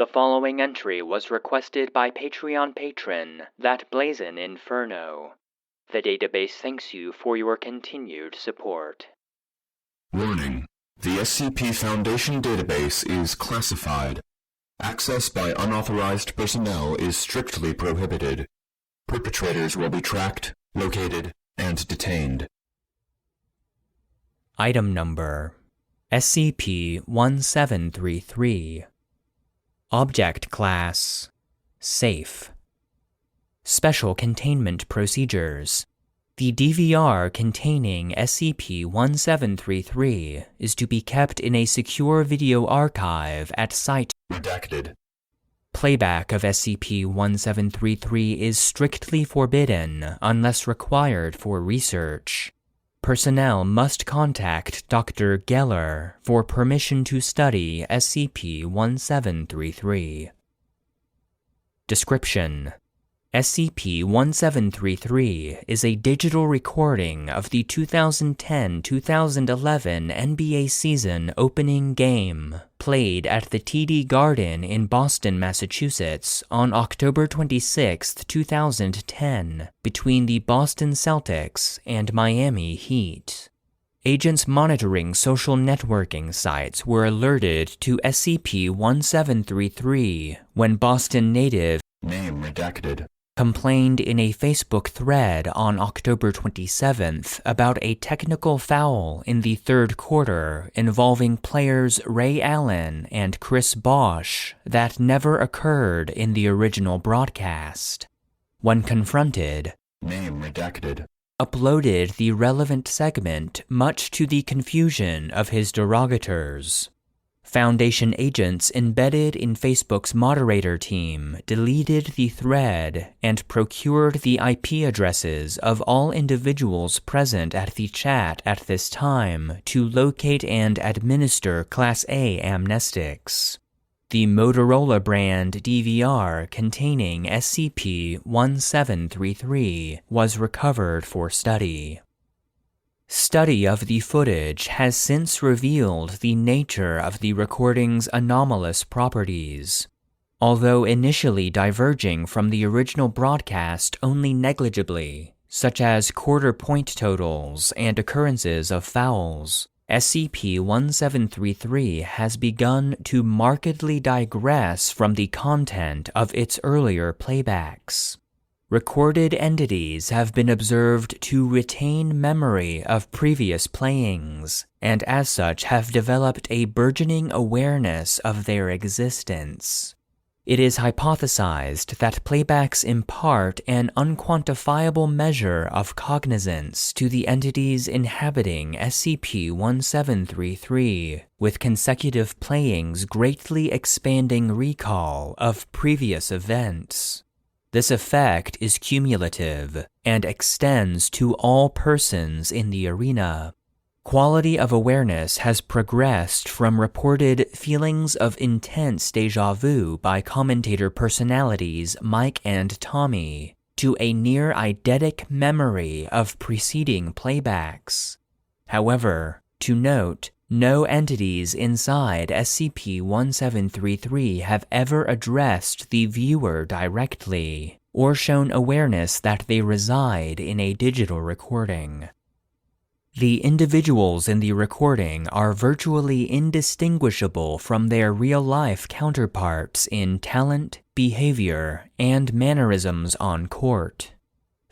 The following entry was requested by Patreon patron That Blazon Inferno. The database thanks you for your continued support. Warning: the SCP Foundation database is classified. Access by unauthorized personnel is strictly prohibited. Perpetrators will be tracked, located, and detained. Item Number SCP-1733. Object Class Safe. Special Containment Procedures. The DVR containing SCP-1733 is to be kept in a secure video archive at Site Redacted. Playback of SCP-1733 is strictly forbidden unless required for research. Personnel must contact Dr. Geller for permission to study SCP-1733. Description: SCP-1733 is a digital recording of the 2010-2011 NBA season opening game, played at the TD Garden in Boston, Massachusetts on October 26, 2010, between the Boston Celtics and Miami Heat. Agents monitoring social networking sites were alerted to SCP-1733 when Boston native Name redacted complained in a Facebook thread on October 27th about a technical foul in the third quarter involving players Ray Allen and Chris Bosh that never occurred in the original broadcast. When confronted, Name redacted uploaded the relevant segment much to the confusion of his derogators. Foundation agents embedded in Facebook's moderator team deleted the thread and procured the IP addresses of all individuals present at the chat at this time to locate and administer Class A amnestics. The Motorola brand DVR containing SCP-1733 was recovered for study. Study of the footage has since revealed the nature of the recording's anomalous properties. Although initially diverging from the original broadcast only negligibly, such as quarter point totals and occurrences of fouls, SCP-1733 has begun to markedly digress from the content of its earlier playbacks. Recorded entities have been observed to retain memory of previous playings, and as such have developed a burgeoning awareness of their existence. It is hypothesized that playbacks impart an unquantifiable measure of cognizance to the entities inhabiting SCP-1733, with consecutive playings greatly expanding recall of previous events. This effect is cumulative and extends to all persons in the arena. Quality of awareness has progressed from reported feelings of intense déjà vu by commentator personalities Mike and Tommy to a near eidetic memory of preceding playbacks. However, to note, no entities inside SCP-1733 have ever addressed the viewer directly, or shown awareness that they reside in a digital recording. The individuals in the recording are virtually indistinguishable from their real-life counterparts in talent, behavior, and mannerisms on court.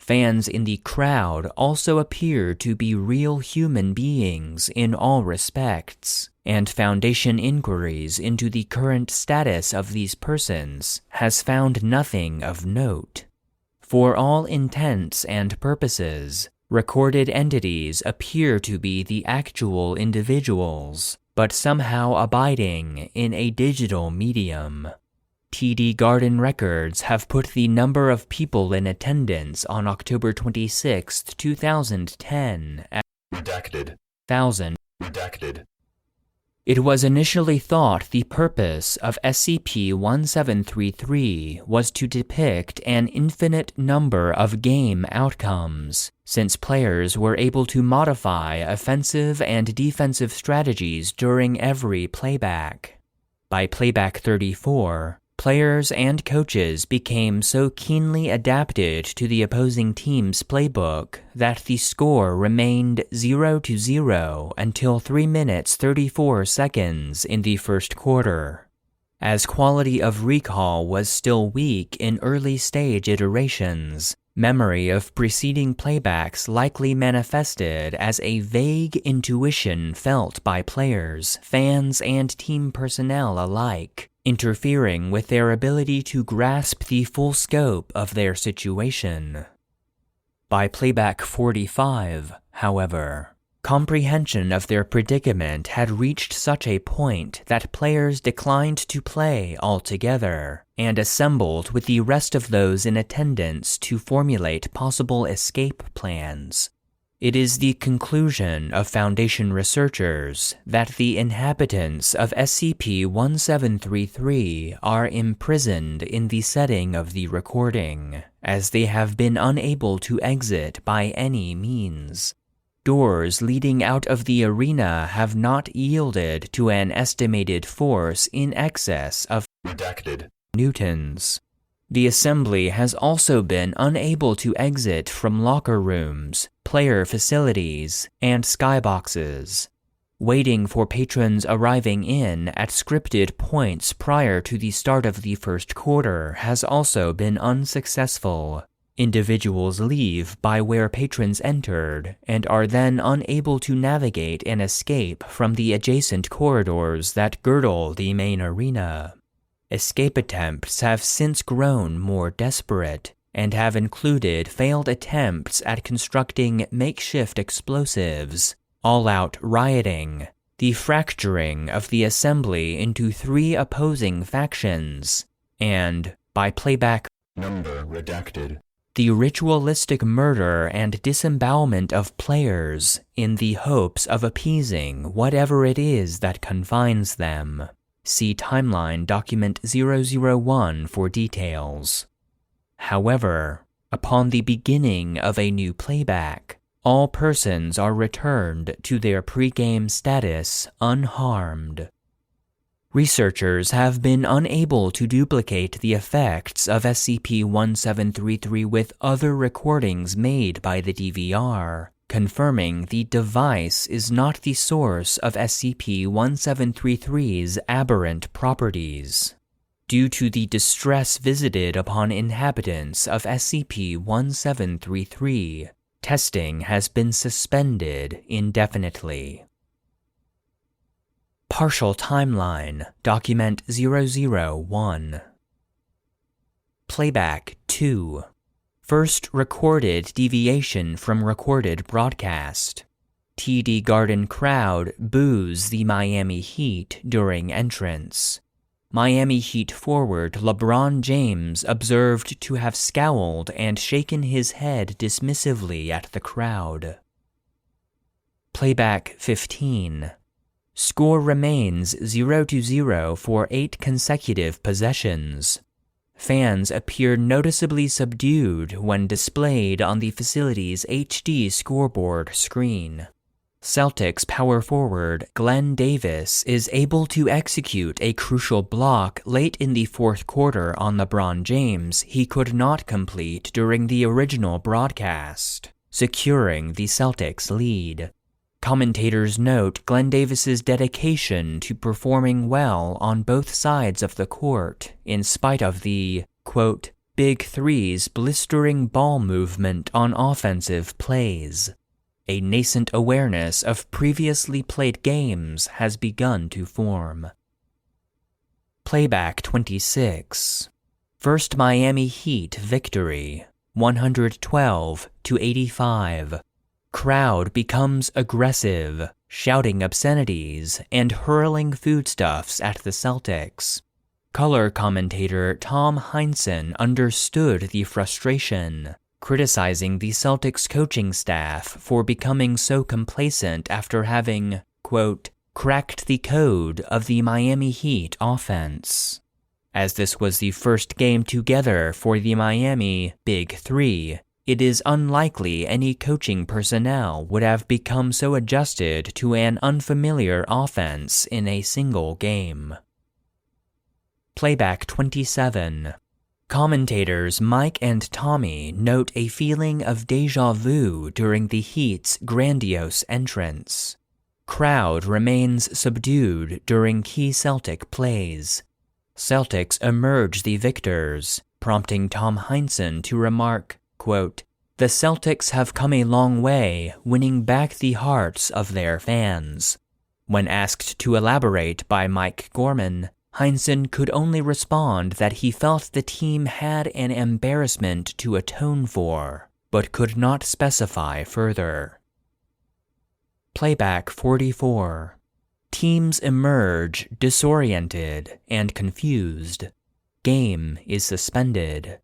Fans in the crowd also appear to be real human beings in all respects, and Foundation inquiries into the current status of these persons has found nothing of note. For all intents and purposes, recorded entities appear to be the actual individuals, but somehow abiding in a digital medium. TD Garden records have put the number of people in attendance on October 26, 2010 at redacted 1,000. redacted. It was initially thought the purpose of SCP-1733 was to depict an infinite number of game outcomes, since players were able to modify offensive and defensive strategies during every playback. By playback 34, players and coaches became so keenly adapted to the opposing team's playbook that the score remained 0-0 until 3 minutes 34 seconds in the first quarter. As quality of recall was still weak in early-stage iterations, memory of preceding playbacks likely manifested as a vague intuition felt by players, fans, and team personnel alike, interfering with their ability to grasp the full scope of their situation. By playback 45, however, comprehension of their predicament had reached such a point that players declined to play altogether and assembled with the rest of those in attendance to formulate possible escape plans. It is the conclusion of Foundation researchers that the inhabitants of SCP-1733 are imprisoned in the setting of the recording, as they have been unable to exit by any means. Doors leading out of the arena have not yielded to an estimated force in excess of Redacted. newtons. The assembly has also been unable to exit from locker rooms, player facilities, and skyboxes. Waiting for patrons arriving in at scripted points prior to the start of the first quarter has also been unsuccessful. Individuals leave by where patrons entered and are then unable to navigate an escape from the adjacent corridors that girdle the main arena. Escape attempts have since grown more desperate and have included failed attempts at constructing makeshift explosives, all-out rioting, the fracturing of the assembly into 3 opposing factions, and, by playback Number redacted. the ritualistic murder and disembowelment of players in the hopes of appeasing whatever it is that confines them. See Timeline Document 001 for details. However, upon the beginning of a new playback, all persons are returned to their pre-game status unharmed. Researchers have been unable to duplicate the effects of SCP-1733 with other recordings made by the DVR, confirming the device is not the source of SCP-1733's aberrant properties. Due to the distress visited upon inhabitants of SCP-1733, testing has been suspended indefinitely. Partial Timeline, Document 001. Playback 2. First recorded deviation from recorded broadcast. TD Garden crowd boos the Miami Heat during entrance. Miami Heat forward LeBron James observed to have scowled and shaken his head dismissively at the crowd. Playback 15. Score remains 0-0 for 8 consecutive possessions. Fans appear noticeably subdued when displayed on the facility's HD scoreboard screen. Celtics power forward Glenn Davis is able to execute a crucial block late in the fourth quarter on LeBron James he could not complete during the original broadcast, securing the Celtics' lead. Commentators note Glenn Davis's dedication to performing well on both sides of the court in spite of the, quote, Big Three's blistering ball movement on offensive plays. A nascent awareness of previously played games has begun to form. Playback 26. First Miami Heat victory, 112-85. Crowd becomes aggressive, shouting obscenities and hurling foodstuffs at the Celtics. Color commentator Tom Heinsohn understood the frustration, criticizing the Celtics coaching staff for becoming so complacent after having, quote, cracked the code of the Miami Heat offense. As this was the first game together for the Miami Big Three, it is unlikely any coaching personnel would have become so adjusted to an unfamiliar offense in a single game. Playback 27. Commentators Mike and Tommy note a feeling of déjà vu during the Heat's grandiose entrance. Crowd remains subdued during key Celtic plays. Celtics emerge the victors, prompting Tom Heinsohn to remark, quote, "The Celtics have come a long way, winning back the hearts of their fans." When asked to elaborate by Mike Gorman, Heinsohn could only respond that he felt the team had an embarrassment to atone for, but could not specify further. Playback 44. Teams emerge disoriented and confused. Game is suspended.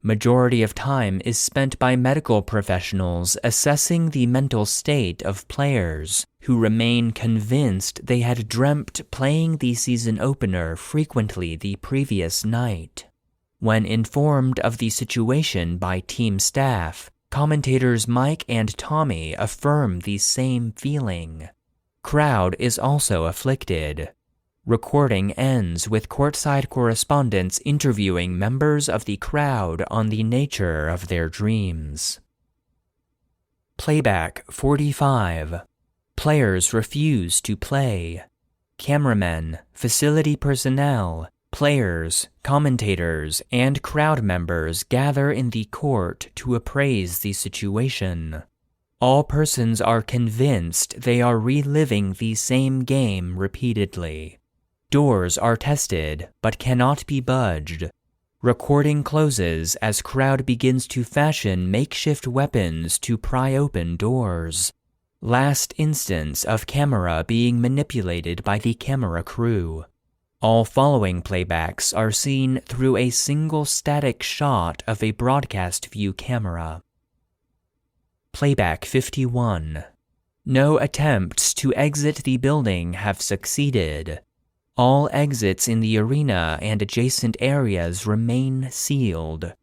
Majority of time is spent by medical professionals assessing the mental state of players who remain convinced they had dreamt playing the season opener frequently the previous night. When informed of the situation by team staff, commentators Mike and Tommy affirm the same feeling. Crowd is also afflicted. Recording ends with courtside correspondents interviewing members of the crowd on the nature of their dreams. Playback 45. Players refuse to play. Cameramen, facility personnel, players, commentators, and crowd members gather in the court to appraise the situation. All persons are convinced they are reliving the same game repeatedly. Doors are tested, but cannot be budged. Recording closes as crowd begins to fashion makeshift weapons to pry open doors. Last instance of camera being manipulated by the camera crew. All following playbacks are seen through a single static shot of a broadcast view camera. Playback 51. No attempts to exit the building have succeeded. All exits in the arena and adjacent areas remain sealed.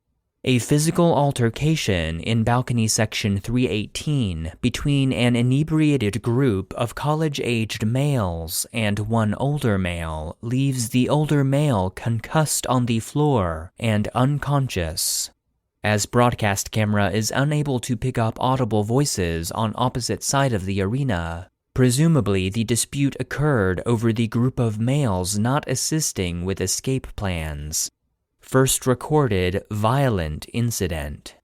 A physical altercation in balcony section 318 between an inebriated group of college-aged males and one older male leaves the older male concussed on the floor and unconscious. As broadcast camera is unable to pick up audible voices on opposite side of the arena, presumably the dispute occurred over the group of males not assisting with escape plans. First recorded violent incident.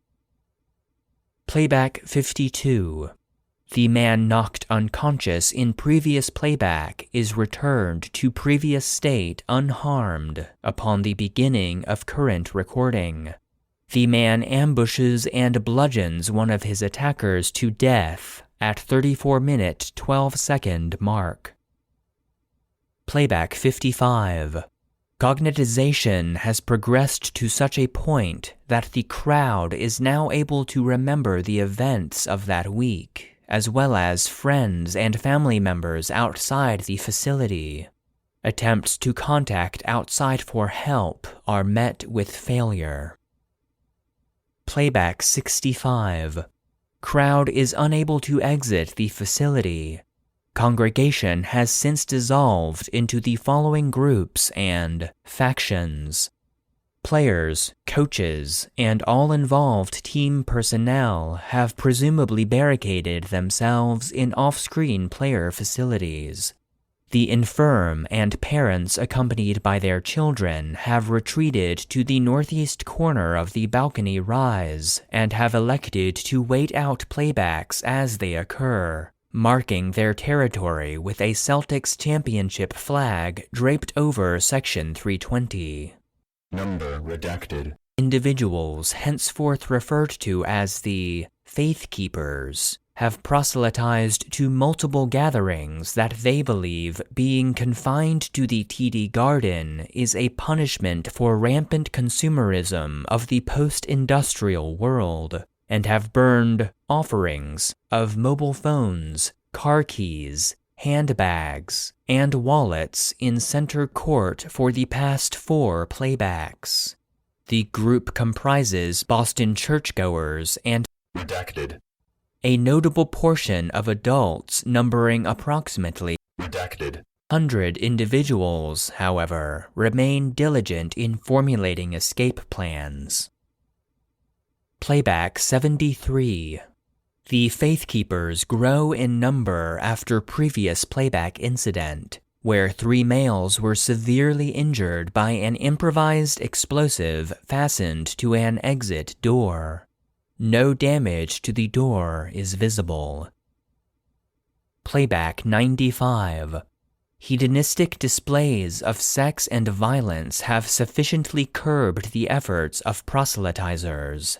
Playback 52. The man knocked unconscious in previous playback is returned to previous state unharmed upon the beginning of current recording. The man ambushes and bludgeons one of his attackers to death at 34-minute 12-second mark. Playback 55. Cognitization has progressed to such a point that the crowd is now able to remember the events of that week, as well as friends and family members outside the facility. Attempts to contact outside for help are met with failure. Playback 65. Crowd is unable to exit the facility. Congregation has since dissolved into the following groups and factions. Players, coaches, and all involved team personnel have presumably barricaded themselves in off-screen player facilities. The infirm and parents accompanied by their children have retreated to the northeast corner of the balcony rise and have elected to wait out playbacks as they occur, marking their territory with a Celtics championship flag draped over Section 320. Number redacted. Individuals henceforth referred to as the Faith Keepers have proselytized to multiple gatherings that they believe being confined to the TD Garden is a punishment for rampant consumerism of the post-industrial world, and have burned offerings of mobile phones, car keys, handbags, and wallets in center court for the past 4 playbacks. The group comprises Boston churchgoers and Redacted. a notable portion of adults numbering approximately Redacted. 100 individuals, however, remain diligent in formulating escape plans. Playback 73. The Faithkeepers grow in number after previous playback incident, where 3 males were severely injured by an improvised explosive fastened to an exit door. No damage to the door is visible. Playback 95. Hedonistic displays of sex and violence have sufficiently curbed the efforts of proselytizers.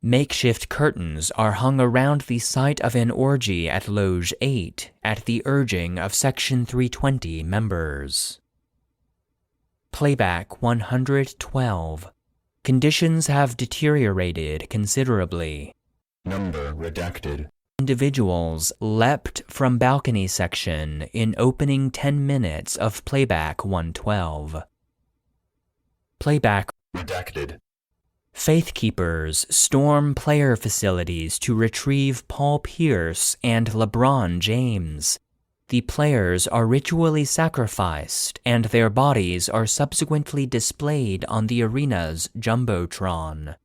Makeshift curtains are hung around the site of an orgy at Loge 8 at the urging of Section 320 members. Playback 112. Conditions have deteriorated considerably. Number redacted. Individuals leapt from balcony section in opening 10 minutes of Playback 112. Playback Redacted. Faithkeepers storm player facilities to retrieve Paul Pierce and LeBron James. The players are ritually sacrificed, and their bodies are subsequently displayed on the arena's jumbotron.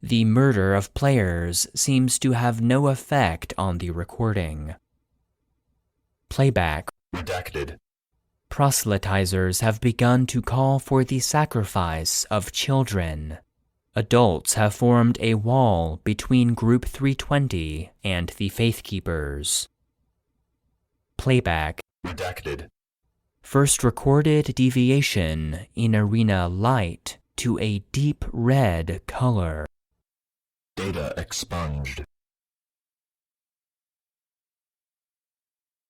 The murder of players seems to have no effect on the recording. Playback Redacted. Proselytizers have begun to call for the sacrifice of children. Adults have formed a wall between Group 320 and the Faithkeepers. Playback Redacted. First recorded deviation in arena light to a deep red color. Data expunged.